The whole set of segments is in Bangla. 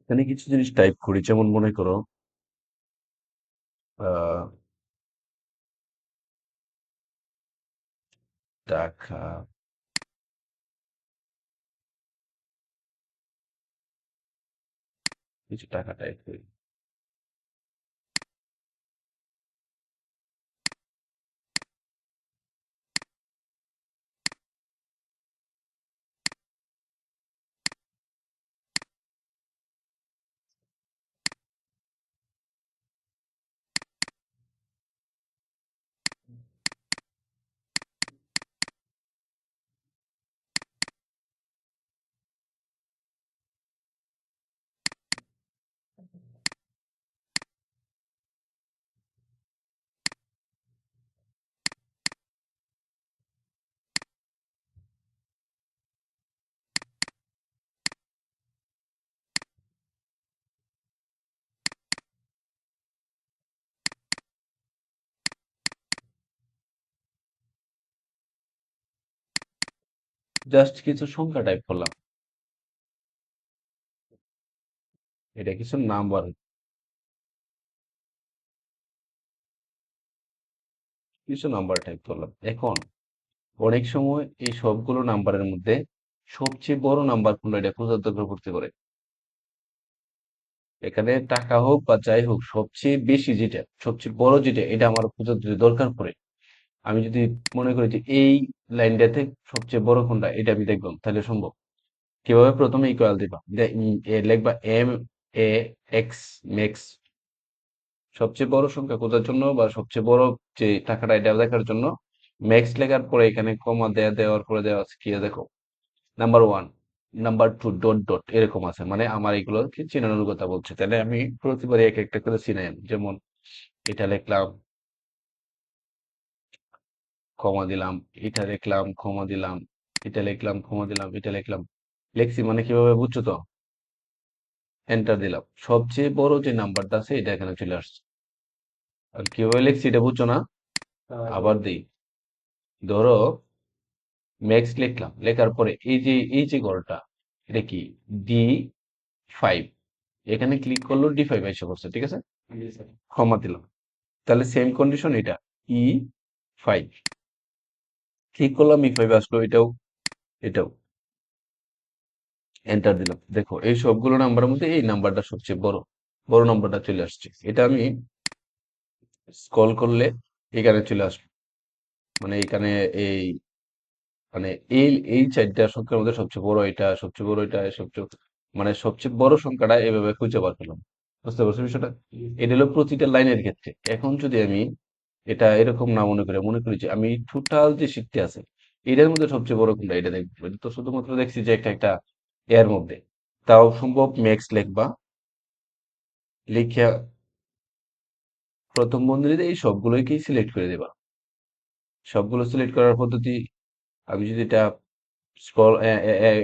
এখানে কিছু জিনিস টাইপ করি, যেমন মনে করো আহ, টাকা, কিছু টাকা টাইপ করি। জাস্ট কিছু সংখ্যা টাইপ করলাম, এটা কিছু নাম্বার, কিছু নাম্বার টাইপ করলাম। এখন অনেক সময় এই সবগুলো নাম্বারের মধ্যে সবচেয়ে বড় নাম্বার কোনটা এটা খোঁজার দরকার পড়তে পারে। এখানে টাকা হোক বা যাই হোক, সবচেয়ে বেশি যেটা, সবচেয়ে বড় যেটা, এটা আমার খোঁজার যদি দরকার পড়ে, আমি যদি মনে করি যে এই লাইনটাতে সবচেয়ে বড় কোনটা, এটা আমি দেখলাম, তাহলে সম্ভব। কিভাবে? প্রথমে ইকুয়াল দিবা, লিখবা এম এ এক্স ম্যাক্স, সবচেয়ে বড় সংখ্যা খোঁজার জন্য বা সবচেয়ে বড় যে টাকাটা এটা দেখার জন্য ম্যাক্স লেখার পরে এখানে কমা দেওয়ার পরে দেওয়া আছে কি দেখো, number one, number two, dot dot এরকম আছে, মানে আমার এগুলোকে চিনানোর কথা বলছে। তাহলে আমি প্রতিবারই এক একটা করে চিনাই আনি। যেমন এটা লিখলাম, ক্ষমা দিলাম, এটা লিখলাম, ক্ষমা দিলাম, এটা লিখলাম, ক্ষমা দিলাম, এটা লিখলাম, লেখছি মানে কিভাবে বুঝছো তো? এন্টার দিলাম, সবচেয়ে বড় যে নাম্বারটা আছে এটা এখানে চলে আসছে। আর কিভাবে লিখছি এটা বুঝছো না? আবার দিই, ধরো ম্যাক্স লিখলাম, লেখার পরে এই যে ঘরটা, এটা কি? D5, এখানে ক্লিক করলো, D5 এসে পড়ছে, ঠিক আছে, ক্ষমা দিলাম। তাহলে সেম কন্ডিশন এটা, E5, ক্লিক করলাম, E5 আসলো, এটাও, এটাও, এন্টার দিলাম। দেখো এই সবগুলো নাম্বারের মধ্যে এই নাম্বারটা সবচেয়ে বড়, বড় নাম্বারটা চলে আসছে। এটা আমি স্ক্রল করলে এখানে চলে আসবে, মানে এখানে এই, মানে এই চারটা সংখ্যার মধ্যে সবচেয়ে বড় এটা, সবচেয়ে বড় এটা, সবচেয়ে, মানে সবচেয়ে বড় সংখ্যাটা এভাবে খুঁজে বার করলাম। বুঝতে পারছো বিষয়টা? এটা হলো প্রতিটা লাইনের ক্ষেত্রে। এখন যদি আমি এটা এরকম না মনে করে, মনে করি যে আমি টোটাল যে শীটটি আছে এটার মধ্যে সবচেয়ে বড় কোনটা, এটা দেখবো। এটা তো শুধুমাত্র দেখছি যে একটা একটা এর মধ্যে, তাও সম্ভব ম্যাক্স লিখবা, লিখে প্রথম বন্ধনীতে এই সবগুলোকেই সিলেক্ট করে দেবা। সবগুলো সিলেক্ট করার পদ্ধতি, আমি যদি এটা স্ক্রল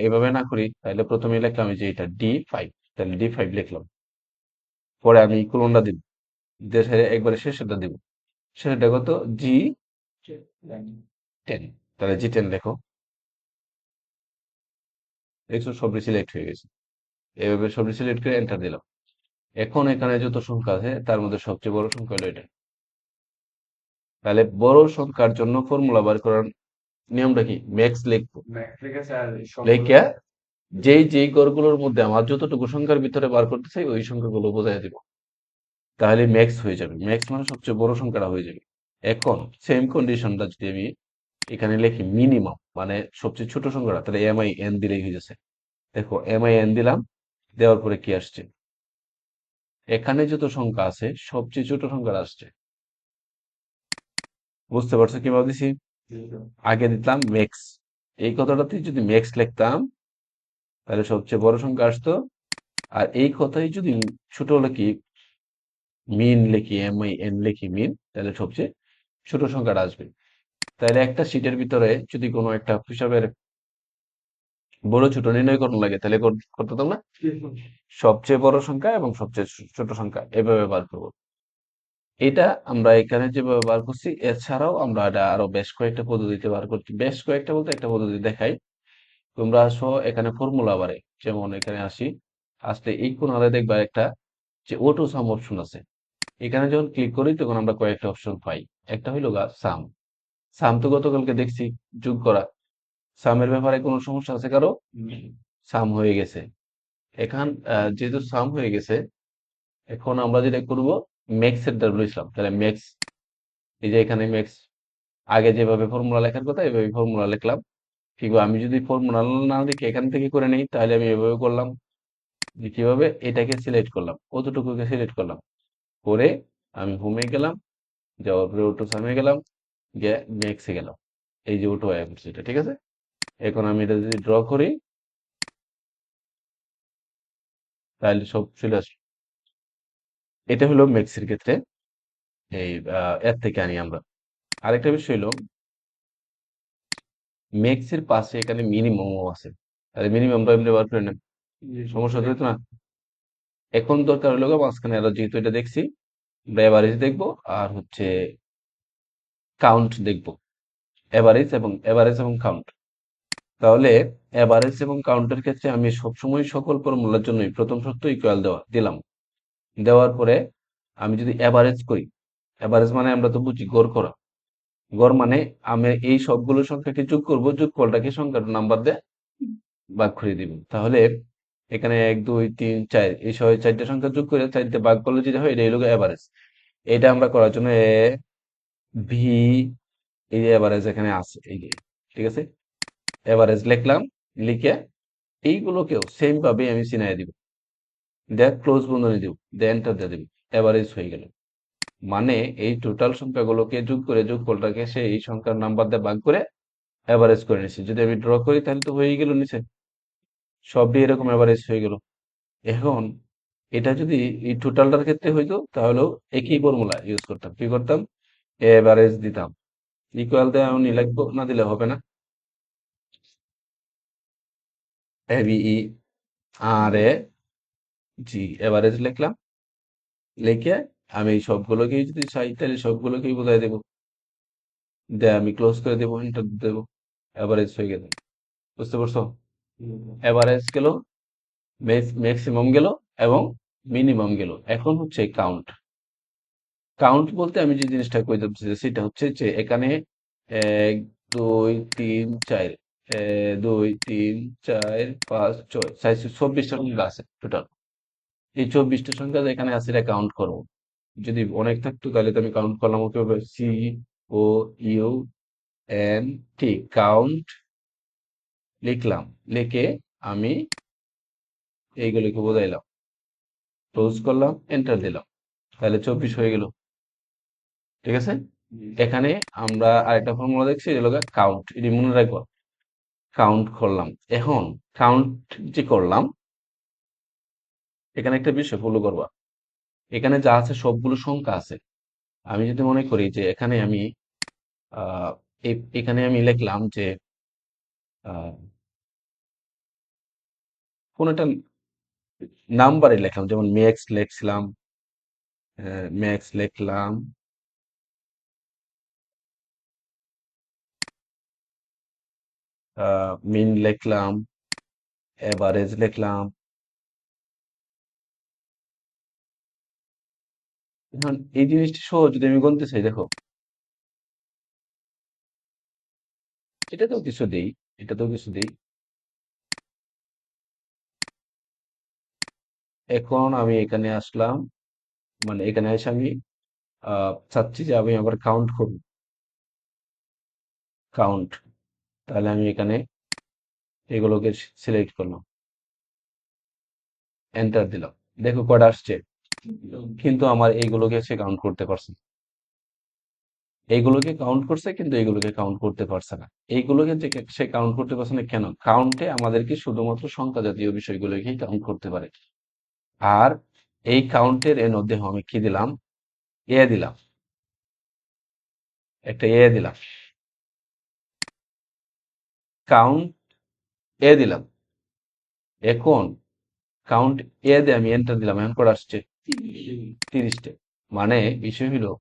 এভাবে না করি, তাহলে প্রথমে লিখলাম এই যে এটা D5, তাহলে D5 লিখলাম, পরে আমি কোলনটা দিব, দেশে একবারে শেষেরটা দিব, শেষেরটা কত? G10, তাহলে G10 লেখো, দেখছো সবটি সিলেক্ট হয়ে গেছে। এভাবে সবটি সিলেক্ট করে এন্টার দিলাম। এখন এখানে যত সংখ্যা আছে তার মধ্যে সবচেয়ে বড় সংখ্যা হলো এটা। তাহলে বড় সংখ্যার জন্য ফর্মুলা বার করার নিয়মটা কি? ম্যাক্স লিখবো, লিখে যেই ঘরগুলোর মধ্যে আমার যতটুকু সংখ্যার ভিতরে বার করতে চাই ওই সংখ্যাগুলো বোঝাই দিব, তাহলে ম্যাক্স হয়ে যাবে। ম্যাক্স মানে সবচেয়ে বড় সংখ্যাটা হয়ে যাবে। এখন সেম কন্ডিশনটা যদি আমি এখানে লিখি মিনিমাম, মানে সবচেয়ে ছোট সংখ্যাটা, তাহলে MIN দিলেই হয়ে যাচ্ছে। দেখো MIN দিলাম, দেওয়ার পরে কি আসছে? এখানে যত সংখ্যা আছে সবচেয়ে ছোট সংখ্যাটা আসছে। বুঝতে পারছো কিভাবে দিছি? আগে দিতাম ম্যাক্স, এই কথাটাতে যদি ম্যাক্স লিখতাম তাহলে সবচেয়ে বড় সংখ্যা আসতো। আর এই কথাই যদি ছোট লিখি, মিন লিখি, MIN লিখি মিন, তাহলে সবচেয়ে ছোট সংখ্যাটা আসবে। তাহলে একটা শীটের ভিতরে যদি কোনো একটা হিসাবের বড় ছোট নির্ণয় করানো লাগে, তাহলে করতে না, সবচেয়ে বড় সংখ্যা এবং সবচেয়ে ছোট সংখ্যা এভাবে বার করবো। এটা আমরা এখানে যেভাবে বার করছি, এছাড়াও আমরা এটা আরো বেশ কয়েকটা পদ্ধতিতে বার করছি। বেশ কয়েকটা বলতে একটা পদ্ধতি দেখাই, তোমরা আসো এখানে ফর্মুলা বারে, যেমন এখানে আসি, আসলে এই কোণারে দেখবা একটা যে অটো সাম অপশন আছে। এখানে যখন ক্লিক করি তখন আমরা কয়েকটা অপশন পাই। একটা হইলো গা সাম। সাম তো গতকালকে দেখছি, যোগ করা। সামের ব্যাপারে কোনো সমস্যা আছে কারো? সাম হয়ে গেছে। এখন যেহেতু সাম হয়ে গেছে, এখন আমরা যেটা করব, ম্যাক্স এর বলেছিলাম, তাহলে ম্যাক্স, এই যে এখানে ম্যাক্স, আগে যেভাবে ফর্মুলা লেখার কথা এভাবে ফর্মুলা লিখলাম। কিংবা আমি যদি ফর্মুলা না লিখে এখান থেকে করে নিই, তাহলে আমি এভাবে করলাম যে কিভাবে এটাকে সিলেক্ট করলাম, কতটুকুকে সিলেক্ট করলাম, করে আমি হোমে গেলাম, যাওয়ার পরে অটো সামে গেলাম, গিয়ে ম্যাক্সে গেলাম। এই যে অটো আয়া করছে এটা, ঠিক আছে। এখন আমি এটা যদি ড্র করি, তাহলে সব চলে আসবে। এটা হলো ম্যাক্সের ক্ষেত্রে, এই এর থেকে আনি আমরা। আরেকটা বিষয় হলো, ম্যাক্সের পাশে এখানে মিনিমামও আছে। তাহলে মিনিমামটা এমনি বার করে নেন, সমস্যা তো হতো না। এখন দরকার হলো গিয়ে মাঝখানে আরো, যেহেতু এটা দেখছি, আমরা এভারেজ দেখবো, আর হচ্ছে কাউন্ট দেখবো। এভারেজ এবং কাউন্ট। তাহলে এভারেজ এবং কাউন্টের ক্ষেত্রে আমি সবসময় সকল ফর্মুলার জন্যই প্রথম শর্ত ইকুয়াল দিলাম। দেওয়ার পরে আমি যদি এভারেজ করি, এভারেজ মানে আমরা তো বুঝি গড় করা। গড় মানে আমি এই সবগুলো সংখ্যাকে যোগ করব, যোগফলটাকে সংখ্যার নাম্বার দিয়ে ভাগ করে দিব। তাহলে এখানে 1 2 3 4, এই সব চারটে সংখ্যা যোগ করে 4 দিয়ে ভাগ করলে যেটা হয়, এটা হলো এভারেজ। এটা আমরা করার জন্য ভি, এই যে এভারেজ এখানে আছে, এই যে, ঠিক আছে। এভারেজ লিখলাম, লিখে এইগুলোকেও সেম ভাবে আমি চিনাই দিব, দেখ ক্লোজ বন্ধনী দিব, দিয়ে এন্টার দিয়ে দিব, এভারেজ হয়ে গেল। মানে এই টোটাল সংখ্যাগুলোকে যোগ করে যোগফলটাকে সেই সংখ্যার নাম্বার দিয়ে ভাগ করে এভারেজ করে নিছি। যদি আমি ড্র করি তাহলে তো হয়েই গেল নিচে, সবই এরকম এভারেজ হয়ে গেল। এখন এটা যদি এই টোটালটার ক্ষেত্রে হইতো, তাহলেও একই ফর্মুলা ইউজ করতাম। কি করতাম? এভারেজ দিতাম, ইকুয়াল দিয়ে আমি লিখবো, না দিলে হবে না। এবিই আর এ জি, এভারেজ লিখলাম, লিখে আমি এই সবগুলোকেই যদি চাই তাহলে সবগুলোকেই বোঝাই দেবো, দিয়ে আমি ক্লোজ করে দেবো, এন্টার দেবো, এভারেজ হয়ে গেল। বুঝতে পারছো? এভারেজ গেল, ম্যাক্সিমাম গেল, এবং মিনিমাম গেল। এখন হচ্ছে কাউন্ট। কাউন্ট বলতে আমি যে জিনিসটা কইতে চাচ্ছি সেটা হচ্ছে যে এখানে 1 2 3 4, 2 3 4 5 6 24টা সংখ্যা আছে টোটাল। এই 24টা সংখ্যা এখানে আছে, এটা কাউন্ট করবো। যদি অনেক থাকতো তাহলে তো আমি কাউন্ট করলাম, ওকে COUNT, কাউন্ট লিখলাম, লিখে আমি এইগুলোকে বোঝাইলাম, ক্লোজ করলাম, এন্টার দিলাম, তাহলে 24 হয়ে গেল, ঠিক আছে। এখানে আমরা আরেকটা ফর্মুলা দেখছি, এটা হলো কাউন্ট, এটি মনে রাখবো। কাউন্ট করলাম, এখন কাউন্ট যে করলাম, এখানে একটা বিষয় ফলো করবা। এখানে যা আছে সবগুলো সংখ্যা আছে। আমি যদি মনে করি যে এখানে আমি আহ এখানে আমি লিখলাম যে আহ কোন একটা নাম্বারে লিখলাম, যেমন ম্যাক্স লিখছিলাম, ম্যাক্স লিখলাম, মিন লিখলাম, এভারেজ লিখলাম। এখন এই জিনিসটা সহ যদি আমি গুনতে চাই, দেখো, এটাতেও কিছু দেই, এটাতেও কিছু দেই। এখন আমি এখানে আসলাম, মানে এখানে এসে আমি চাচ্ছি যে আমি আবার কাউন্ট করব, কাউন্ট। তাহলে আমি এখানে এগুলোকে সিলেক্ট করলাম, এন্টার দিলাম, দেখো কয়টা আসছে। কিন্তু আমার এইগুলোকে সে কাউন্ট করতে পারছে না। এইগুলোকে কাউন্ট করছে কিন্তু এইগুলোকে কাউন্ট করতে পারছে না। এইগুলোকে যে সে কাউন্ট করতে পারছে না কেন? কাউন্টে আমাদেরকে শুধুমাত্র সংখ্যা জাতীয় বিষয়গুলোকেই কাউন্ট করতে পারে। আর এই কাউন্টের এর মধ্যে আমি কি দিলাম? এ দিলাম, একটা এ দিলাম, কাউন্ট এ দিলাম। এখন কাউন্ট এ দিয়ে আমি এন্টার দিলাম, এখন কটা আসছে? 30টা। মানে বিষয় হলো,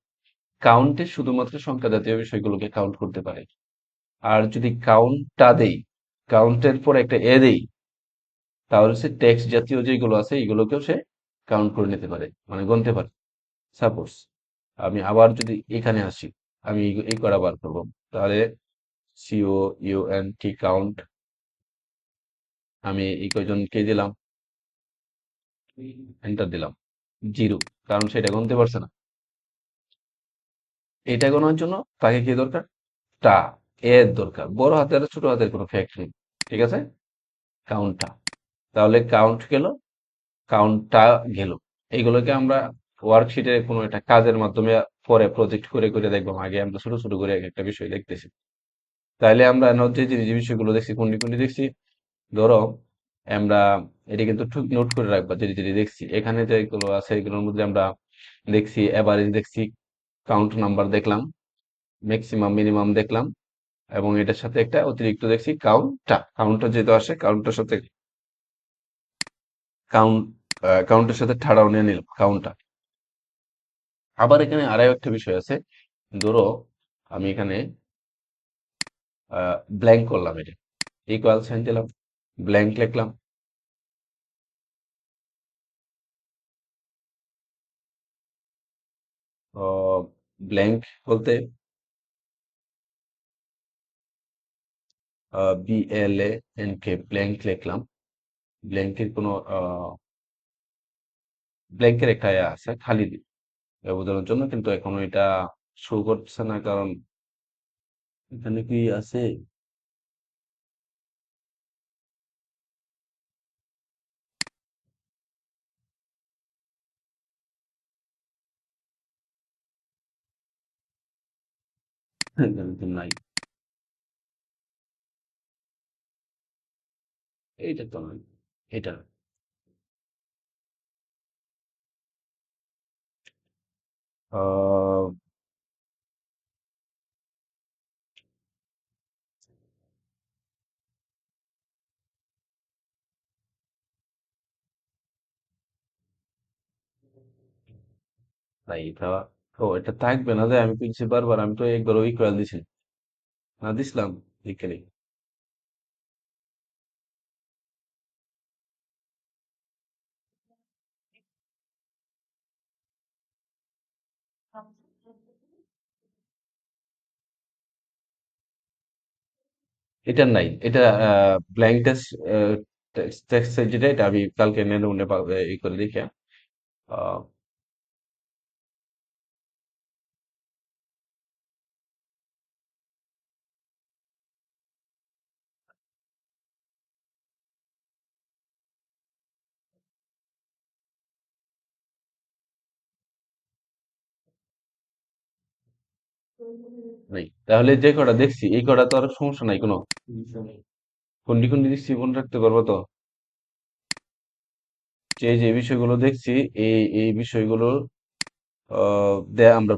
কাউন্টে শুধুমাত্র সংখ্যা জাতীয় বিষয়গুলোকে কাউন্ট করতে পারে। আর যদি কাউন্টটা দেই, কাউন্টের পর একটা এ দেই, তাহলে সে টেক্সট জাতীয় যেগুলো আছে এগুলোকেও সে কাউন্ট করে নিতে পারে, মানে গুনতে পারে। সাপোজ আমি আবার যদি এখানে আসি, আমি এই করা বার করবো, তাহলে COUNT কাউন্ট, আমি এই কয়জনকে দিলাম, এন্টার দিলাম, জিরো, কারণ সেটা গুনতে পারছে না। এটা গোনার জন্য তাকে কি দরকার? টা, এর দরকার। বড় হাতের আর ছোট হাতের কোনো ফ্যাক্ট নেই, ঠিক আছে? কাউন্টটা, তাহলে কাউন্ট গেল, কাউন্টটা গেল। এইগুলোকে আমরা ওয়ার্কশিটে কোনো একটা কাজের মাধ্যমে পরে প্রজেক্ট করে করে দেখবো। আগে আমরা ছোট ছোট করে এক একটা বিষয় দেখতেছি। তাইলে আমরা যে বিষয়গুলো দেখছি, কোনটি কোনটি দেখছি, ধরো আমরা এটা কিন্তু ঠিক নোট করে রাখবা, যেটি যেটি দেখছি এখানে যেগুলো আছে এগুলোর মধ্যে আমরা দেখছি এভারেজ, দেখছি কাউন্ট নাম্বার দেখলাম, ম্যাক্সিমাম মিনিমাম দেখলাম, এবং এটার সাথে একটা অতিরিক্ত দেখছি কাউন্টটা। কাউন্টটা যেহেতু আসে, কাউন্টের সাথে কাউন্ট, কাউন্টের সাথে ঠাড়াও নিয়ে নিলাম কাউন্টটা। আবার এখানে আরো একটা বিষয় আছে, ধরো আমি এখানে ব্ল্যাঙ্ক করলাম, এটা ইকুয়াল সাইন দিলাম, ব্ল্যাঙ্ক লিখলাম। ব্ল্যাঙ্ক বলতে BLANK, ব্ল্যাঙ্ক লিখলাম। ব্ল্যাঙ্কের কোনো ব্ল্যাঙ্কের একটা আছে খালি বোঝানোর জন্য, কিন্তু এখনো এটা শো করছে না, কারণ এখানে কি আছে? এখানে তো নাই, এইটা তো নয়, এটা আহ নাই এটা। ও, এটা থাকবে না, যে আমি পিছিয়ে বারবার, আমি তো একবার ওই কয়েল দিছি না, দিছিলাম এখানে। এটা নাই, এটা ব্ল্যাঙ্ক টেক্সট, টেক্সট যেটা, এটা আমি কালকে নেনে উঠে ই করে দেখে আহ, নাই। তাহলে যে কটা দেখছি এই কটা তো আর সমস্যা নাই কোনো। কোনটি কোনটি দেখছি মনে রাখতে পারবো তো? যে যে বিষয়গুলো দেখছি, এই এই বিষয়গুলো আমরা